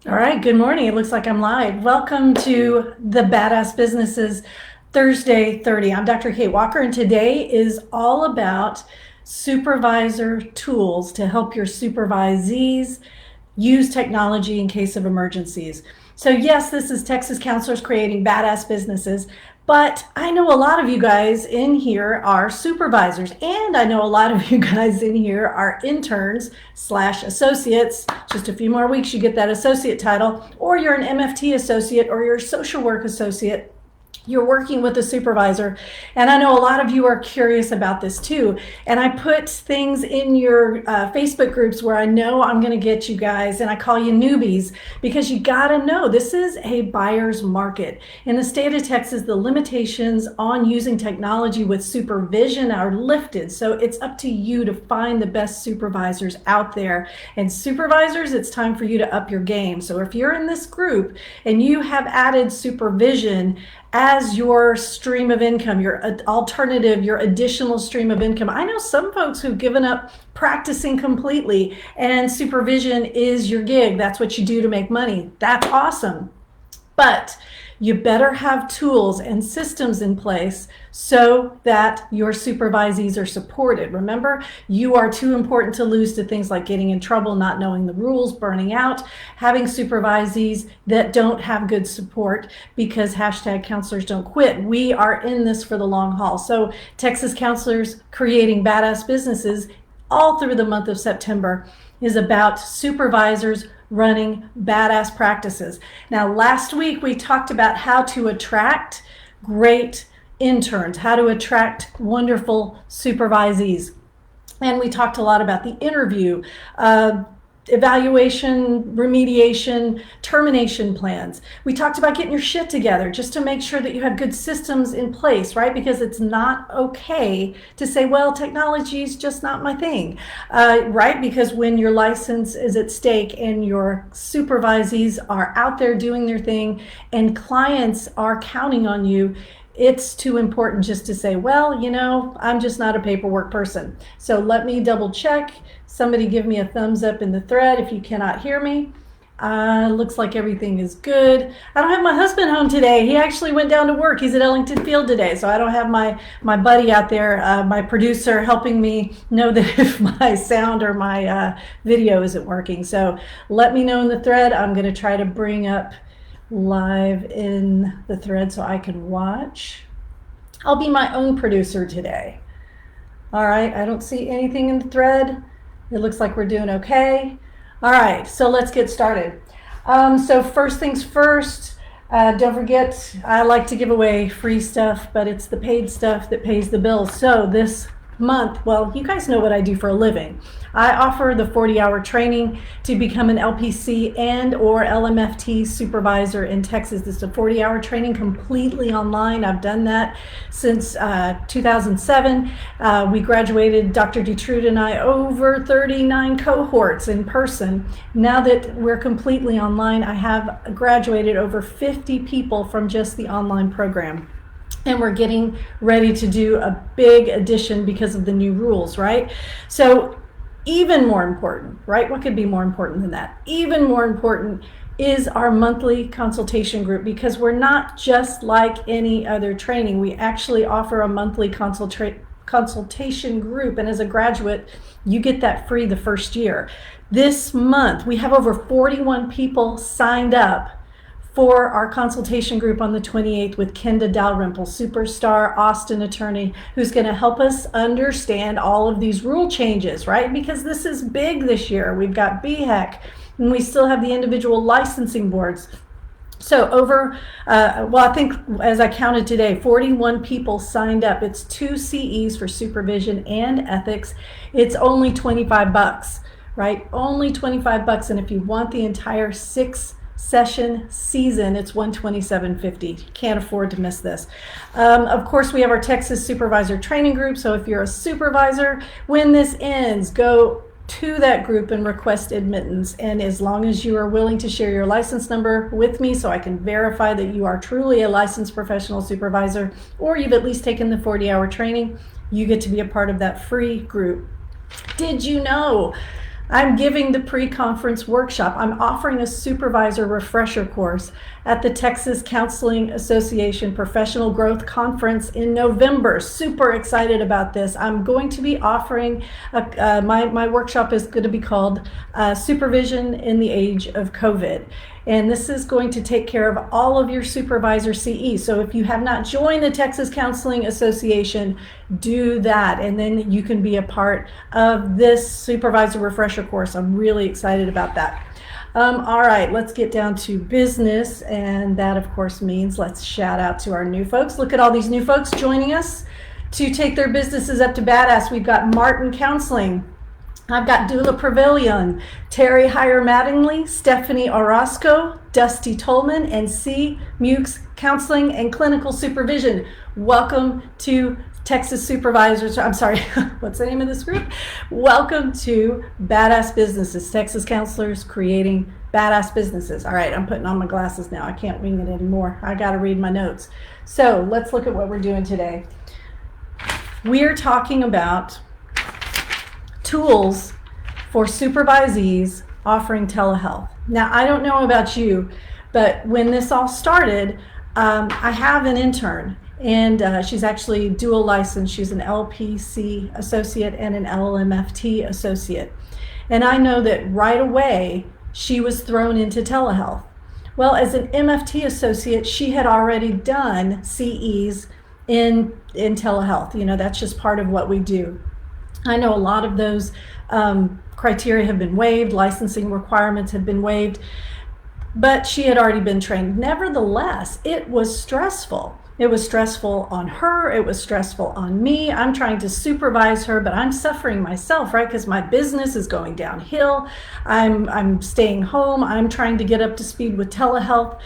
All right, good morning. It looks like I'm live. Welcome to the Badass Businesses Thursday 30. I'm Dr. Kate Walker, and today is all about supervisor tools to help your supervisees use technology in case of emergencies. So yes, this is Texas Counselors Creating Badass Businesses, but I know a lot of you guys in here are supervisors, and I know a lot of you guys in here are interns slash associates. Just a few more weeks, you get that associate title, or you're an MFT associate, or you're a social work associate. You're working with a supervisor, and I know a lot of you are curious about this too. And I put things in your Facebook groups where I know I'm going to get you guys, and I call you newbies because you got to know this is a buyer's market. In the state of Texas, the limitations on using technology with supervision are lifted, so it's up to you to find the best supervisors out there. And supervisors, it's time for you to up your game. So if you're in this group and you have added supervision as your stream of income, your alternative, your additional stream of income. I know some folks who've given up practicing completely and supervision is your gig. That's what you do to make money. That's awesome. But you better have tools and systems in place so that your supervisees are supported. Remember, you are too important to lose to things like getting in trouble, not knowing the rules, burning out, having supervisees that don't have good support because hashtag counselors don't quit. We are in this for the long haul. So Texas Counselors Creating Badass Businesses all through the month of September is about supervisors running badass practices. Now, last week we talked about how to attract great interns, how to attract wonderful supervisees. And we talked a lot about the interview, evaluation, remediation, termination plans. We talked about getting your shit together just to make sure that you have good systems in place, right? Because it's not okay to say, well, technology is just not my thing, right? Because when your license is at stake and your supervisees are out there doing their thing and clients are counting on you, it's too important just to say, well, I'm just not a paperwork person. So let me double check. Somebody give me a thumbs up in the thread if you cannot hear me. Looks like everything is good. I don't have my husband home today. He actually went down to work. He's at Ellington Field today. So I don't have my buddy out there, my producer, helping me know that if my sound or my video isn't working. So let me know in the thread. I'm going to try to bring up live in the thread so I can watch. I'll be my own producer today. All right, I don't see anything in the thread. It looks like we're doing okay. All right, so let's get started. So first things first, don't forget, I like to give away free stuff, but it's the paid stuff that pays the bills. So this month, well, you guys know what I do for a living. I offer the 40-hour training to become an LPC and or LMFT supervisor in Texas. This is a 40-hour training completely online. I've done that since 2007. We graduated, Dr. Detrude and I, over 39 cohorts in person. Now that we're completely online, I have graduated over 50 people from just the online program. And we're getting ready to do a big addition because of the new rules, right? So even more important, right? What could be more important than that? Even more important is our monthly consultation group, because we're not just like any other training. We actually offer a monthly consultation group, and as a graduate, you get that free the first year. This month, we have over 41 people signed up for our consultation group on the 28th with Kenda Dalrymple, superstar Austin attorney, who's going to help us understand all of these rule changes, right? Because this is big this year. We've got BHEC, and we still have the individual licensing boards. So I think as I counted today, 41 people signed up. It's 2 CEs for supervision and ethics. It's only $25, right? Only $25. And if you want the entire 6-session season, it's $127.50. Can't afford to miss this. Of course, we have our Texas Supervisor Training group. So if you're a supervisor, when this ends, go to that group and request admittance. And as long as you are willing to share your license number with me so I can verify that you are truly a licensed professional supervisor, or you've at least taken the 40-hour training, you get to be a part of that free group. Did you know I'm giving the pre-conference workshop. I'm offering a supervisor refresher course at the Texas Counseling Association Professional Growth Conference in November. Super excited about this. I'm going to be offering, my workshop is going to be called Supervision in the Age of COVID. And this is going to take care of all of your supervisor CE. So if you have not joined the Texas Counseling Association, do that. And then you can be a part of this supervisor refresher course. I'm really excited about that. All right, let's get down to business. And that, of course, means let's shout out to our new folks. Look at all these new folks joining us to take their businesses up to badass. We've got Martin Counseling. I've got Dula Pavilion, Terry Heyer Mattingly, Stephanie Orozco, Dusty Tolman, and C. Mukes Counseling and Clinical Supervision. Welcome to Texas Supervisors. I'm sorry, what's the name of this group? Welcome to Badass Businesses, Texas Counselors Creating Badass Businesses. All right, I'm putting on my glasses now. I can't wing it anymore. I got to read my notes. So let's look at what we're doing today. We're talking about tools for supervisees offering telehealth. Now, I don't know about you, but when this all started, I have an intern, and she's actually dual licensed. She's an LPC associate and an LMFT associate. And I know that right away, she was thrown into telehealth. Well, as an MFT associate, she had already done CEs in telehealth. You know, that's just part of what we do. I know a lot of those criteria have been waived, licensing requirements have been waived, but she had already been trained. Nevertheless, it was stressful. It was stressful on her, it was stressful on me. I'm trying to supervise her, but I'm suffering myself, right? Because my business is going downhill. I'm staying home. I'm trying to get up to speed with telehealth.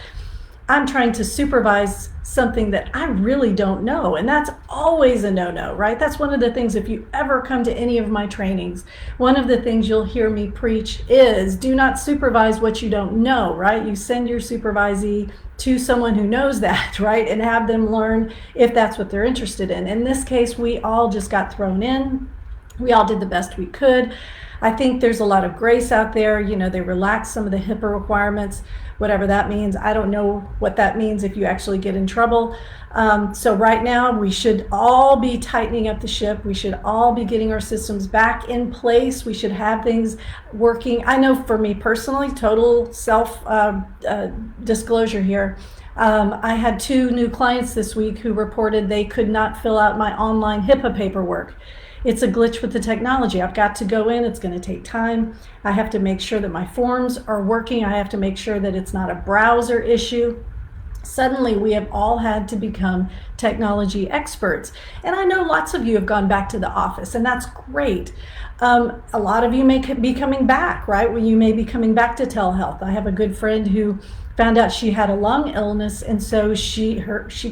I'm trying to supervise something that I really don't know. And that's always a no-no, right? That's one of the things, if you ever come to any of my trainings, one of the things you'll hear me preach is do not supervise what you don't know, right? You send your supervisee to someone who knows that, right? And have them learn if that's what they're interested in. In this case, we all just got thrown in. We all did the best we could. I think there's a lot of grace out there. You know, they relaxed some of the HIPAA requirements, whatever that means. I don't know what that means if you actually get in trouble. So right now, we should all be tightening up the ship. We should all be getting our systems back in place. We should have things working. I know for me personally, total self disclosure here, I had 2 new clients this week who reported they could not fill out my online HIPAA paperwork. It's a glitch with the technology. I've got to go in, it's going to take time. I have to make sure that my forms are working. I have to make sure that it's not a browser issue. Suddenly, we have all had to become technology experts. And I know lots of you have gone back to the office, and that's great. A lot of you may be coming back, right? Well, you may be coming back to telehealth. I have a good friend who found out she had a lung illness, and so she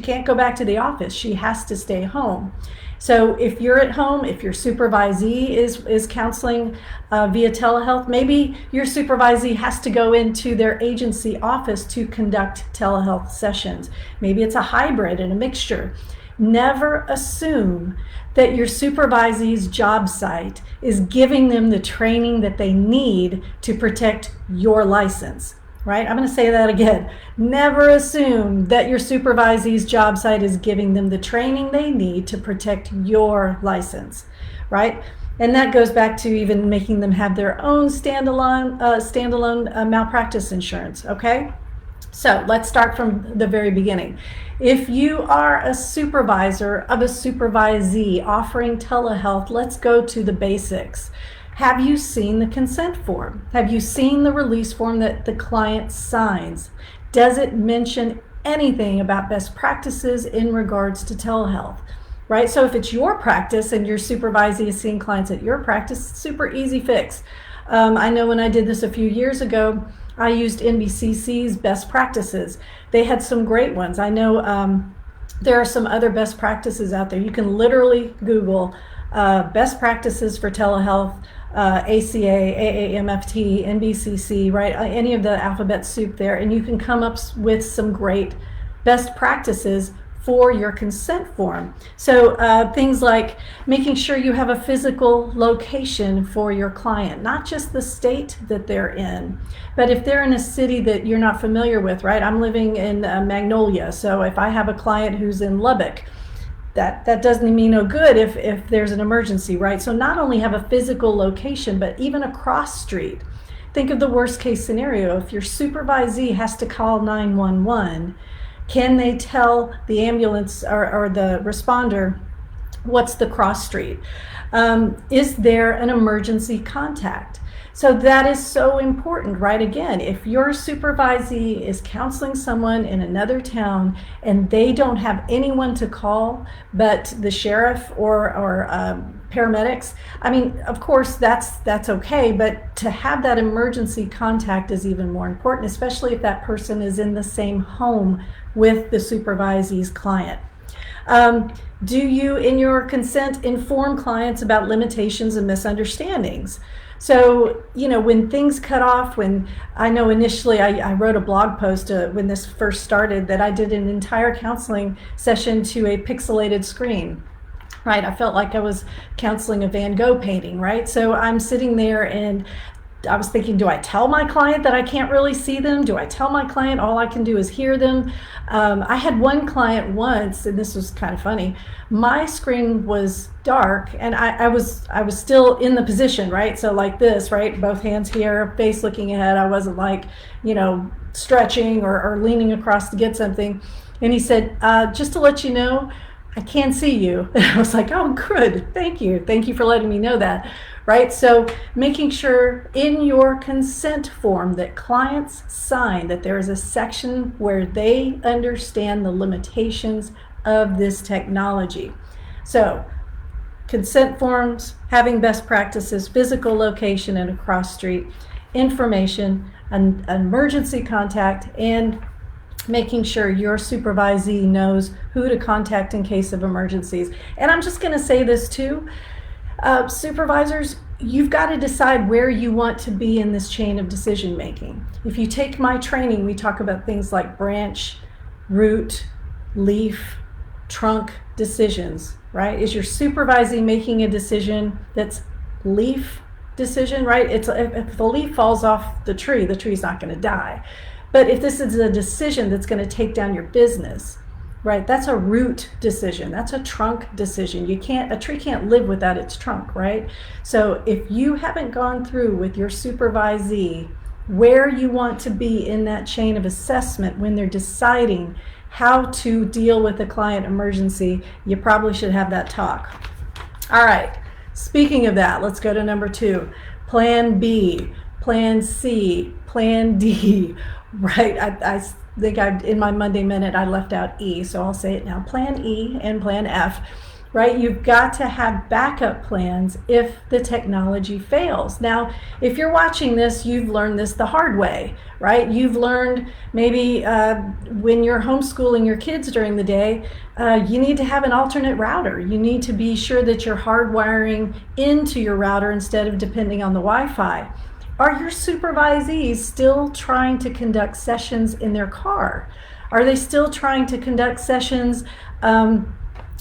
can't go back to the office. She has to stay home. So if you're at home, if your supervisee is counseling via telehealth, maybe your supervisee has to go into their agency office to conduct telehealth sessions. Maybe it's a hybrid and a mixture. Never assume that your supervisee's job site is giving them the training that they need to protect your license. Right? I'm going to say that again. Never assume that your supervisee's job site is giving them the training they need to protect your license, right? And that goes back to even making them have their own standalone malpractice insurance, okay? So let's start from the very beginning. If you are a supervisor of a supervisee offering telehealth, let's go to the basics. Have you seen the consent form? Have you seen the release form that the client signs? Does it mention anything about best practices in regards to telehealth? Right? So if it's your practice and your supervisee is seeing clients at your practice, super easy fix. I know when I did this a few years ago, I used NBCC's best practices. They had some great ones. I know there are some other best practices out there. You can literally Google best practices for telehealth, ACA, AAMFT, NBCC, right? Any of the alphabet soup there, and you can come up with some great best practices for your consent form. So things like making sure you have a physical location for your client, not just the state that they're in, but if they're in a city that you're not familiar with, right? I'm living in Magnolia, so if I have a client who's in Lubbock, that doesn't mean no good if there's an emergency, right? So not only have a physical location, but even a cross street. Think of the worst case scenario. If your supervisee has to call 911, can they tell the ambulance or the responder what's the cross street? Is there an emergency contact? So that is so important, right? Again, if your supervisee is counseling someone in another town and they don't have anyone to call but the sheriff or paramedics, I mean, of course, that's okay, but to have that emergency contact is even more important, especially if that person is in the same home with the supervisee's client. Do you, in your consent, inform clients about limitations and misunderstandings? So, when things cut off, when I know initially I wrote a blog post when this first started that I did an entire counseling session to a pixelated screen, right? I felt like I was counseling a Van Gogh painting, right? So I'm sitting there and I was thinking, do I tell my client that I can't really see them? Do I tell my client all I can do is hear them? I had one client once, and this was kind of funny. My screen was dark, and I was still in the position, right? So like this, right? Both hands here, face looking ahead. I wasn't like, stretching or leaning across to get something. And he said, just to let you know, I can't see you. And I was like, oh, good. Thank you. Thank you for letting me know that. Right? So making sure in your consent form that clients sign that there is a section where they understand the limitations of this technology. So consent forms, having best practices, physical location and a cross street, information, an emergency contact, and making sure your supervisee knows who to contact in case of emergencies. And I'm just going to say this too. Supervisors, you've got to decide where you want to be in this chain of decision making. If you take my training, we talk about things like branch, root, leaf, trunk decisions, right? Is your supervisee making a decision that's leaf decision, right? If the leaf falls off the tree's not going to die. But if this is a decision that's going to take down your business, right? That's a root decision. That's a trunk decision. A tree can't live without its trunk, right? So if you haven't gone through with your supervisee where you want to be in that chain of assessment when they're deciding how to deal with a client emergency, you probably should have that talk. All right. Speaking of that, let's go to number 2. Plan B, Plan C, Plan D, right? I think in my Monday Minute, I left out E, so I'll say it now. Plan E and Plan F, right? You've got to have backup plans if the technology fails. Now, if you're watching this, you've learned this the hard way, right? You've learned maybe when you're homeschooling your kids during the day, you need to have an alternate router. You need to be sure that you're hardwiring into your router instead of depending on the Wi-Fi. Are your supervisees still trying to conduct sessions in their car? Are they still trying to conduct sessions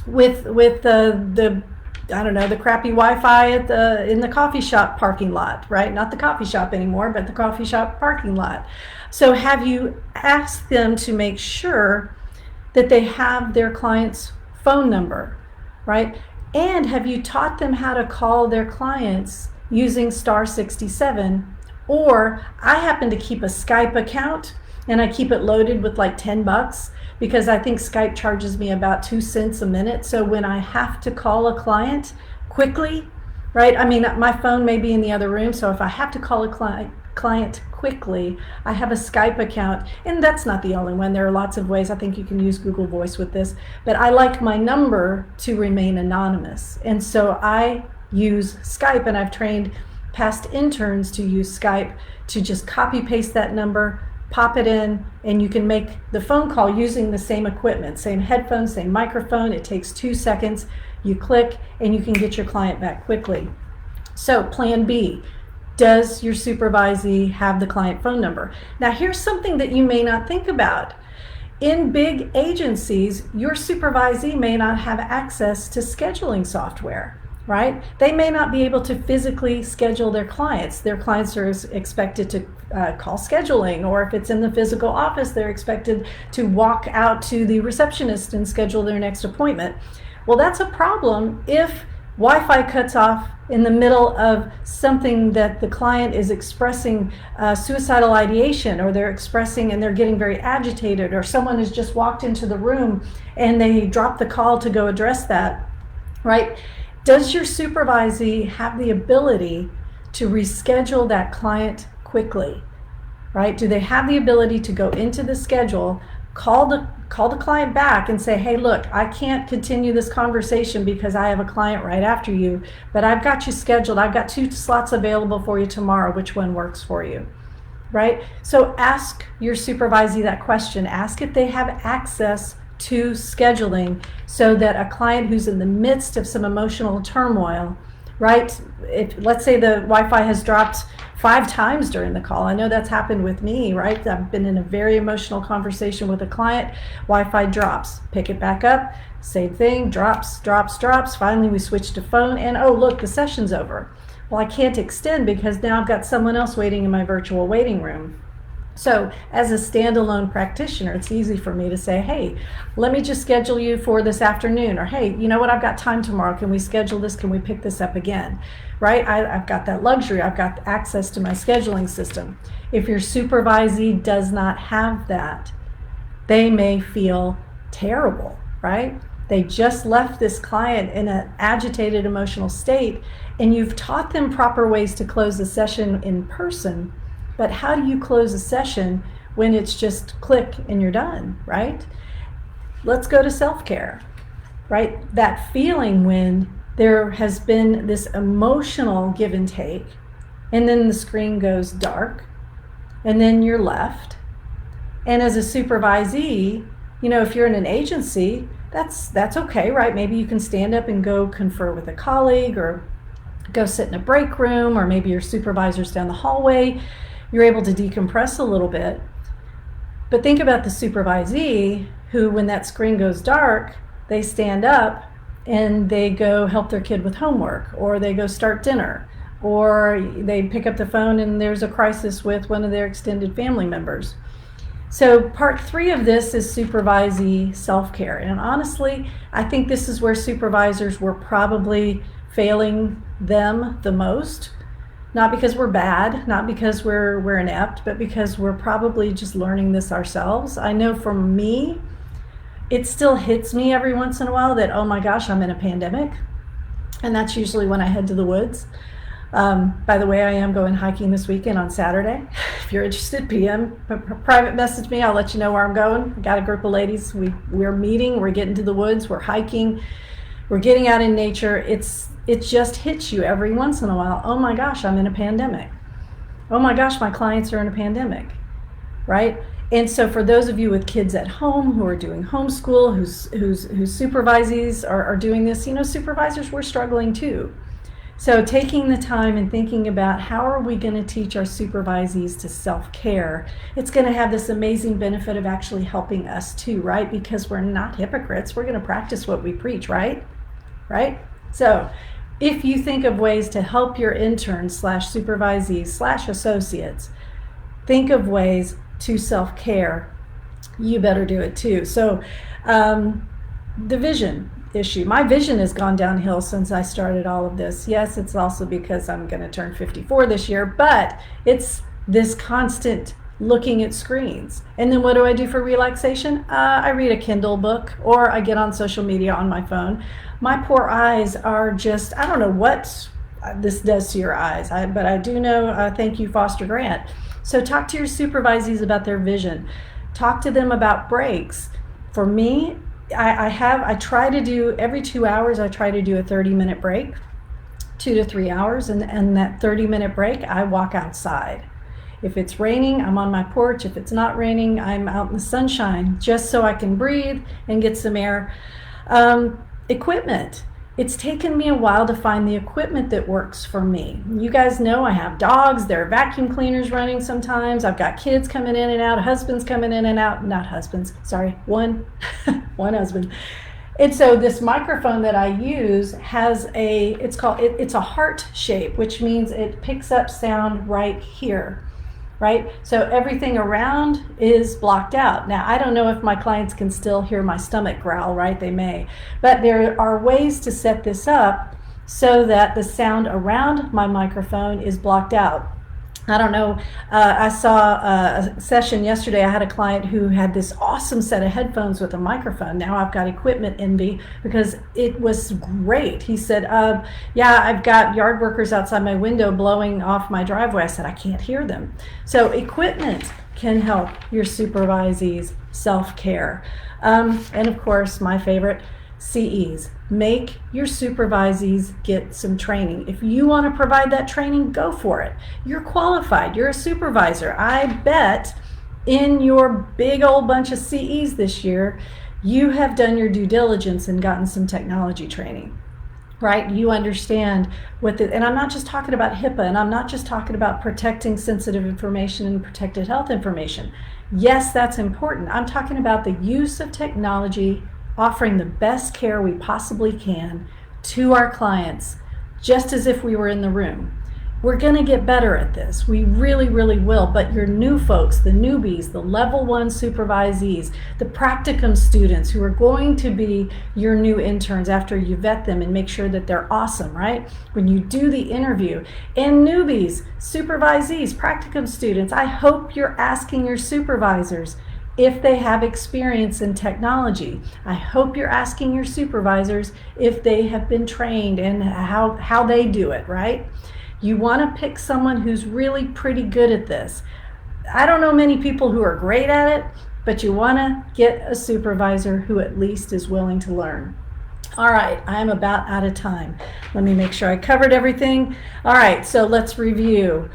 with the crappy Wi-Fi in the coffee shop parking lot, right? Not the coffee shop anymore, but the coffee shop parking lot. So have you asked them to make sure that they have their client's phone number, right? And have you taught them how to call their clients using *67, or I happen to keep a Skype account and I keep it loaded with like $10 because I think Skype charges me about 2 cents a minute. So when I have to call a client quickly, right? I mean, my phone may be in the other room, so if I have to call a client quickly, I have a Skype account, and that's not the only one. There are lots of ways. I think you can use Google Voice with this, but I like my number to remain anonymous, and so I use Skype, and I've trained past interns to use Skype to just copy paste that number, pop it in, and you can make the phone call using the same equipment, same headphones, same microphone. It takes 2 seconds. You click and you can get your client back quickly. So Plan B, does your supervisee have the client phone number? Now here's something that you may not think about. In big agencies, your supervisee may not have access to scheduling software, right? They may not be able to physically schedule their clients. Their clients are expected to call scheduling, or if it's in the physical office, they're expected to walk out to the receptionist and schedule their next appointment. Well, that's a problem if Wi-Fi cuts off in the middle of something that the client is expressing suicidal ideation, or they're expressing and they're getting very agitated, or someone has just walked into the room and they drop the call to go address that, right? Does your supervisee have the ability to reschedule that client quickly, right? Do they have the ability to go into the schedule, call the client back and say, hey, look, I can't continue this conversation because I have a client right after you, but I've got you scheduled. I've got 2 slots available for you tomorrow. Which one works for you, right? So ask your supervisee that question. Ask if they have access to scheduling, so that a client who's in the midst of some emotional turmoil, right? Let's say the Wi-Fi has dropped 5 times during the call. I know that's happened with me, right? I've been in a very emotional conversation with a client. Wi-Fi drops, pick it back up, same thing, drops. Finally, we switch to phone, and oh, look, the session's over. Well, I can't extend because now I've got someone else waiting in my virtual waiting room. So as a standalone practitioner, it's easy for me to say, hey, let me just schedule you for this afternoon, or hey, you know what, I've got time tomorrow. Can we schedule this? Can we pick this up again? Right? I've got that luxury. I've got access to my scheduling system. If your supervisee does not have that, they may feel terrible, right? They just left this client in an agitated emotional state, and you've taught them proper ways to close the session in person. But how do you close a session when it's just click and you're done, right? Let's go to self-care, right? That feeling when there has been this emotional give and take, and then the screen goes dark, and then you're left. And as a supervisee, you know, if you're in an agency, that's okay, right? Maybe you can stand up and go confer with a colleague, or go sit in a break room, or maybe your supervisor's down the hallway. You're able to decompress a little bit. But think about the supervisee who, when that screen goes dark, they stand up and they go help their kid with homework, or they go start dinner, or they pick up the phone and there's a crisis with one of their extended family members. So part 3 of this is supervisee self-care. And honestly, I think this is where supervisors were probably failing them the most. Not because we're bad, not because we're inept, but because we're probably just learning this ourselves. I know for me, it still hits me every once in a while that, oh my gosh, I'm in a pandemic. And that's usually when I head to the woods. By the way, I am going hiking this weekend on Saturday. If you're interested, private message me. I'll let you know where I'm going. I've got a group of ladies. We're meeting, we're getting to the woods, we're hiking, we're getting out in nature. It just hits you every once in a while. Oh my gosh, I'm in a pandemic. Oh my gosh, my clients are in a pandemic, right? And so for those of you with kids at home who are doing homeschool, whose supervisees are doing this, you know, supervisors, we're struggling too. So taking the time and thinking about how are we going to teach our supervisees to self-care, it's going to have this amazing benefit of actually helping us too, right? Because we're not hypocrites. We're going to practice what we preach, right? Right? So if you think of ways to help your interns / supervisees / associates think of ways to self-care, you better do it too. So the vision issue. My vision has gone downhill since I started all of this. Yes, it's also because I'm going to turn 54 this year, but it's this constant looking at screens. And then what do I do for relaxation? I read a Kindle book, or I get on social media on my phone. My poor eyes are just, I don't know what this does to your eyes, but I do know, thank you, Foster Grant. So talk to your supervisees about their vision. Talk to them about breaks. For me, I try to do, every 2 hours, I try to do a 30-minute break, 2 to 3 hours, and that 30-minute break, I walk outside. If it's raining, I'm on my porch. If it's not raining, I'm out in the sunshine, just so I can breathe and get some air. Equipment. It's taken me a while to find the equipment that works for me. You guys know I have dogs, there are vacuum cleaners running sometimes, I've got kids coming in and out, husbands coming in and out, not husbands, sorry, one husband. And so this microphone that I use has it's a heart shape, which means it picks up sound right here. Right? So everything around is blocked out. Now, I don't know if my clients can still hear my stomach growl, right? They may. But there are ways to set this up so that the sound around my microphone is blocked out. I don't know, I saw a session yesterday. I had a client who had this awesome set of headphones with a microphone. Now I've got equipment envy because it was great. He said, yeah, I've got yard workers outside my window blowing off my driveway. I said, I can't hear them. So equipment can help your supervisees self-care. And of course, my favorite, CEs. Make your supervisees get some training. If you want to provide that training, go for it. You're qualified. You're a supervisor. I bet in your big old bunch of CEs this year, you have done your due diligence and gotten some technology training, right? You understand and I'm not just talking about HIPAA, and I'm not just talking about protecting sensitive information and protected health information. Yes, that's important. I'm talking about the use of technology, offering the best care we possibly can to our clients, just as if we were in the room. We're going to get better at this. We really, really will. But your new folks, the newbies, the level 1 supervisees, the practicum students who are going to be your new interns after you vet them and make sure that they're awesome, right? When you do the interview. And newbies, supervisees, practicum students, I hope you're asking your supervisors if they have experience in technology. I hope you're asking your supervisors if they have been trained and how they do it, right? You want to pick someone who's really pretty good at this. I don't know many people who are great at it, but you want to get a supervisor who at least is willing to learn. All right, I'm about out of time. Let me make sure I covered everything. All right, so let's review.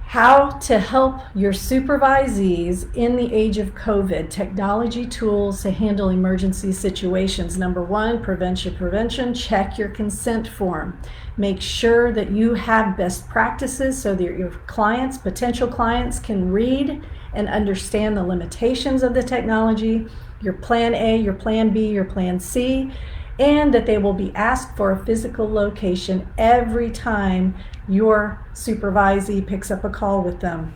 How to help your supervisees in the age of COVID. Technology tools to handle emergency situations. Number 1, prevention. Check your consent form. Make sure that you have best practices so that your clients, potential clients, can read and understand the limitations of the technology, your plan A, your plan B, your plan C, and that they will be asked for a physical location every time your supervisee picks up a call with them.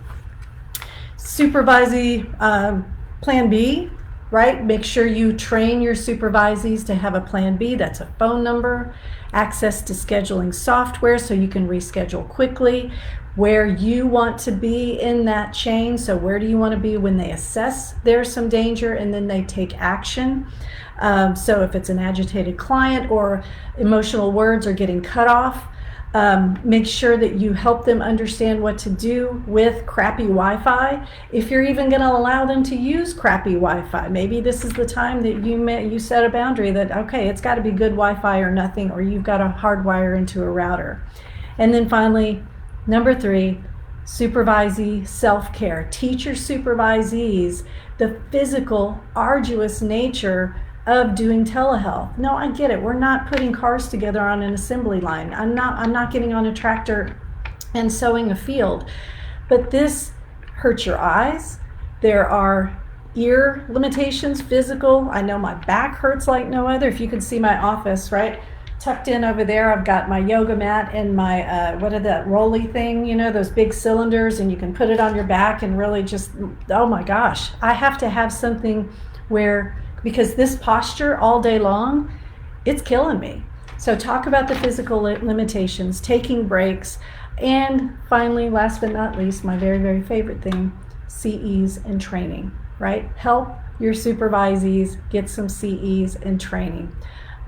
Supervisee plan B, right? Make sure you train your supervisees to have a plan B. That's a phone number, access to scheduling software so you can reschedule quickly, where you want to be in that chain. So where do you want to be when they assess there's some danger and then they take action? So if it's an agitated client or emotional words are getting cut off, make sure that you help them understand what to do with crappy Wi-Fi. If you're even going to allow them to use crappy Wi-Fi, maybe this is the time that you set a boundary that, okay, it's got to be good Wi-Fi or nothing, or you've got to hardwire into a router. And then finally, number 3, supervisee self-care. Teach your supervisees the physical, arduous nature of doing telehealth. No, I get it. We're not putting cars together on an assembly line. I'm not getting on a tractor and sowing a field. But this hurts your eyes. There are ear limitations, physical. I know my back hurts like no other. If you could see my office, right? Tucked in over there, I've got my yoga mat and my, that rolly thing, those big cylinders, and you can put it on your back and really just, oh my gosh. I have to have something because this posture all day long, it's killing me. So talk about the physical limitations, taking breaks, and finally, last but not least, my very, very favorite thing, CEs and training, right? Help your supervisees get some CEs and training.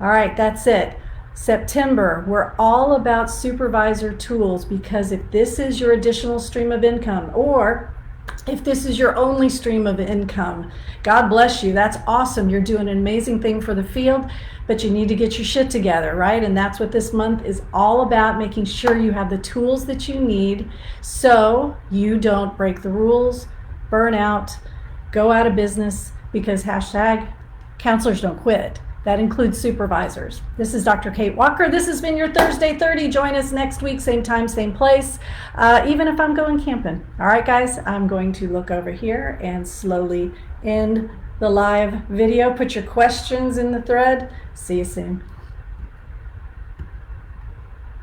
All right, that's it. September, we're all about supervisor tools, because if this is your additional stream of income, or if this is your only stream of income, God bless you. That's awesome. You're doing an amazing thing for the field, but you need to get your shit together, right? And that's what this month is all about, making sure you have the tools that you need so you don't break the rules, burn out, go out of business, because # counselors don't quit. That includes supervisors. This is Dr. Kate Walker. This has been your Thursday 30. Join us next week, same time, same place, even if I'm going camping. All right, guys, I'm going to look over here and slowly end the live video. Put your questions in the thread. See you soon.